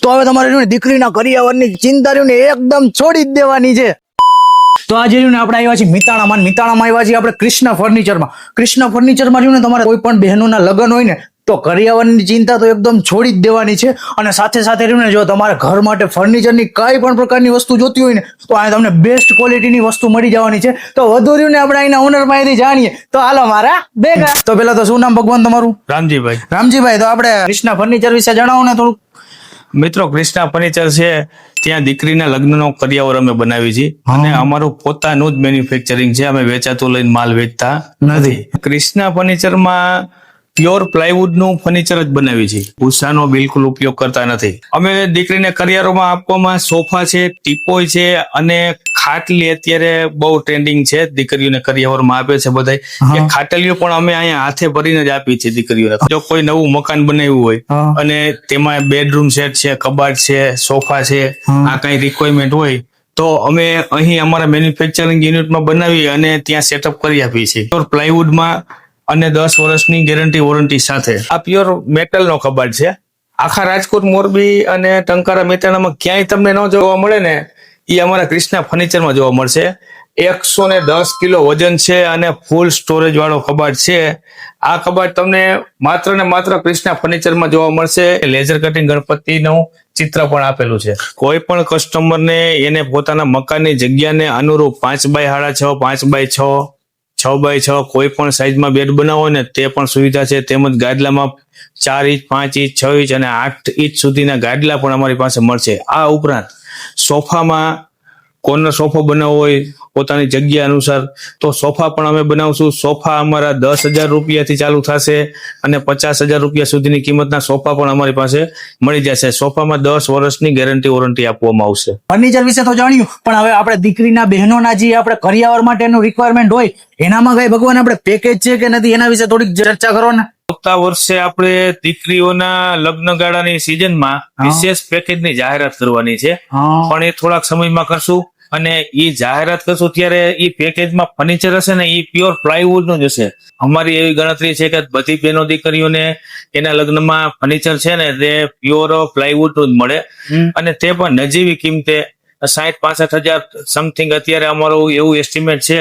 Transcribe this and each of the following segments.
તો હવે તમારે રહ્યું ને દીકરીના કરિયાવરની ચિંતા રહ્યું ને એકદમ છોડી જ દેવાની છે. તો આજે રહ્યું ને આપણે આવ્યા છીએ મિતાણામાં આવ્યા છીએ આપણે કૃષ્ણ ફર્નિચરમાં રહ્યું ને તમારે કોઈ પણ બહેનોના લગ્ન હોય ને તો કરિયાવરની ચિંતા તો એકદમ છોડી જ દેવાની છે. અને સાથે સાથે રહ્યું ને જો તમારે ઘર માટે ફર્નિચરની કઈ પણ પ્રકારની વસ્તુ જોતી હોય ને તો આ તમને બેસ્ટ ક્વોલિટીની વસ્તુ મળી જવાની છે. તો વધુ રહ્યું ને આપણે અહીંના ઓનર પાસેથી જાણીએ. તો હાલો મારા ભેગા. તો પેલા તો શું નામ ભગવાન તમારું? રામજીભાઈ. તો આપણે કૃષ્ણ ફર્નિચર વિશે જણાવો ને થોડું. મિત્રો, કૃષ્ણા ફર્નિચર છે ત્યાં દીકરીના લગ્નનો કરિયાવર અમે બનાવી છે અને અમારું પોતાનું જ મેન્યુફેક્ચરિંગ છે. અમે વેચાતું લઈને માલ વેચતા નથી. કૃષ્ણા ફર્નિચરમાં પ્યોર પ્લાયવુડ નું ફર્નિચર જ બનાવી છે. ભૂસાનો બિલકુલ ઉપયોગ કરતા નથી. અમે દીકરીને કરિયાવરમાં આપવામાં સોફા છે, ટીપોય છે અને ખાટલી અત્યારે બહુ ટ્રેન્ડિંગ છે. દીકરીઓને કરિયાવરમાં આપે છે બધા. એ ખાટલીઓ પણ અમે અહીંયા હાથે ભરીને જ આપી છે દીકરીઓને. જો કોઈ નવું મકાન બનાવ્યું હોય અને તેમાં બેડરૂમ સેટ છે, કબાટ છે, સોફા છે, આ કઈ રિક્વાયરમેન્ટ હોય તો અમે અહીં અમારા મેન્યુફેક્ચરિંગ યુનિટમાં બનાવી અને ત્યાં સેટઅપ કરી આપીએ છીએ. પ્યોર પ્લાયવુડમાં અને 10 વર્ષની ગેરંટી વોરંટી સાથે. આ પ્યોર મેટલ નો કબાટ છે. આખા રાજકોટ, મોરબી અને ટંકારા, મહેસાણામાં ક્યાંય તમને ન જોવા મળે ને એ અમારા કૃષ્ણા ફર્નિચરમાં જોવા મળશે. 110 કિલો વજન છે અને ફૂલ સ્ટોરેજ વાળો કબાટ છે. આ કબાટ તમને માત્ર ને માત્ર કૃષ્ણા ફર્નિચરમાં જોવા મળશે. લેઝર કટિંગ ગણપતિનું ચિત્ર પણ આપેલું છે. કોઈ પણ કસ્ટમરને એને પોતાના મકાનની જગ્યાને અનુરૂપ 5x6, 5x6, 6x6 કોઈ પણ સાઈઝમાં બેડ બનાવો ને તે પણ સુવિધા છે. તેમજ ગાદલામાં 4 ઇંચ, 5 ઇંચ, 6 ઇંચ અને 8 ઇંચ સુધીના ગાદલા પણ અમારી પાસે મળશે. આ ઉપરાંત સોફામાં કોર્નર સોફો બનાવવો હોય પોતાની જગ્યા અનુસાર તો સોફા પણ અમે બનાવશું. સોફા અમારા 10,000 રૂપિયાથી ચાલુ થશે અને 50,000 રૂપિયા સુધીની કિંમતના સોફા પણ અમારી પાસે મળી જશે. સોફામાં 10 વર્ષની ગેરંટી વોરંટી આપવામાં આવશે. ફર્નિચર વિશે તો જાણ્યું, પણ હવે આપણે દીકરીના બહેનોના જે આપણે કરિયાવર માટેનું રિક્વાયરમેન્ટ હોય એનામાં કઈ ભગવાન આપણે પેકેજ છે કે નથી એના વિશે થોડીક ચર્ચા કરો ને. આવતા વર્ષે આપણે દીકરીઓના લગ્ન ગાળાની સિઝનમાં વિશેષ પેકેજની જાહેરાત કરવાની છે, પણ એ થોડાક સમયમાં કરશું. અને એ જાહેરાત કરશું ત્યારે એ પેકેજમાં ફર્નિચર હશે ને એ પ્યોર પ્લાયવુડ નું જ હશે. અમારી એવી ગણતરી છે કે બધી બહેનો દીકરીઓને એના લગ્નમાં ફર્નિચર છે ને તે પ્યોર પ્લાયવુડ નું જ મળે અને તે પણ નજીવી કિંમતે 60-65,000 સમથિંગ અત્યારે અમારું એવું એસ્ટિમેટ છે.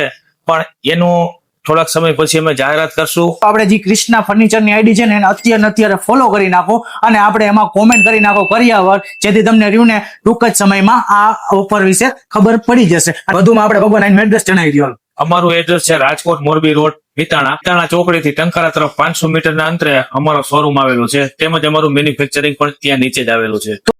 પણ એનું થોડાક સમય પછી અમે જાહેરાત કરશું. આપણે જે કૃષ્ણા ફર્નિચરની આઈડી છે ને એને અત્યારે ફોલો કરી નાખો અને આપણે એમાં કોમેન્ટ કરી નાખો કરિયાવર, જેથી તમને રહ્યું ને ટૂંક જ સમયમાં આ ઓફર વિશે ખબર પડી જશે. વધુમાં આપણે ભગવાન એડ્રેસ જણાવી દો. અમારું એડ્રેસ છે રાજકોટ મોરબી રોડ, મિતાણા ચોકડી થી ટંકારા તરફ 500 મીટરના અંતરે અમારો શોરૂમ આવેલો છે. તેમજ અમારું મેન્યુફેક્ચરિંગ પણ ત્યાં નીચે જ આવેલું છે.